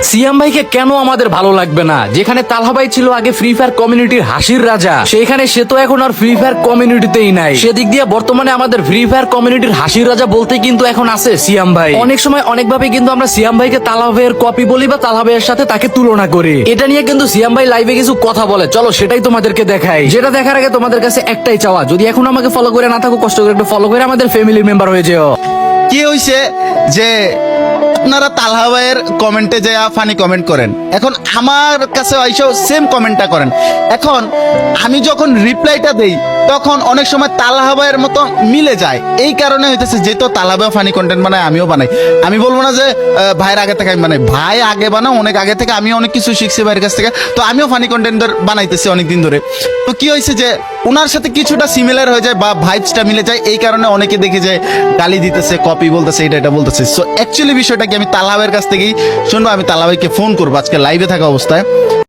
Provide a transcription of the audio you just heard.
সিয়াম ভাইকে কেন আমাদের ভালো লাগবে না? যেখানে তালহা ভাই ছিল আগে ফ্রি ফায়ার কমিউনিটির হাসির রাজা, সেখানে সে তো এখন আর ফ্রি ফায়ার কমিউনিটিতেই নাই। সেদিক দিয়ে বর্তমানে আমাদের ফ্রি ফায়ার কমিউনিটির হাসির রাজা বলতে কিন্তু এখন আছে সিয়াম ভাই। অনেক সময় অনেকভাবে কিন্তু আমরা সিয়াম ভাইকে তালহা ভাইয়ের কপি বলি বা তালহা ভাইয়ের সাথে তাকে তুলনা করি। এটা নিয়ে কিন্তু সিয়াম ভাই লাইভে কিছু কথা বলে, চলো সেটাই তোমাদেরকে দেখাই। যেটা দেখার আগে তোমাদের কাছে একটাই চাওয়া, যদি এখন আমাকে ফলো করে না থাকো, কষ্ট করে একটু ফলো করে আমাদের ফ্যামিলির মেম্বার হয়ে যেও। কি হইছে যে আপনারা তালহা ভাইয়ের কমেন্টে যে ফানি কমেন্ট করেন, এখন আমার কাছে আইসাও সেম কমেন্টটা করেন। এখন আমি যখন রিপ্লাইটা দেই তখন অনেক সময় তালহা ভাইয়ের মতো মিলে যায়। এই কারণে হইতেছে, যেহেতু তালহা ভাই ফানি কন্টেন্ট বানায়, আমিও বানাই। আমি বলবো না যে ভাইয়ের আগে থেকে আমি বানাই, ভাই আগে বানাও অনেক আগে থেকে, আমি অনেক কিছু শিখছি ভাইয়ের কাছ থেকে। তো আমিও ফানি কন্টেন্ট বানাইতেছি অনেকদিন ধরে। তো কি হয়েছে যে ওনার সাথে কিছুটা সিমিলার হয়ে যায় বা ভাইবসটা মিলে যায়, এই কারণে অনেকে দেখে যায় গালি দিতেছে, কপি বলতেছে, এটা বলতেছে। সো অ্যাকচুয়ালি বিষয়টা কি, আমি তালহা ভাইয়ের কাছ থেকেই শুনবো। আমি তালহা ভাইকে ফোন করবো আজকে লাইভে থাকা অবস্থায়।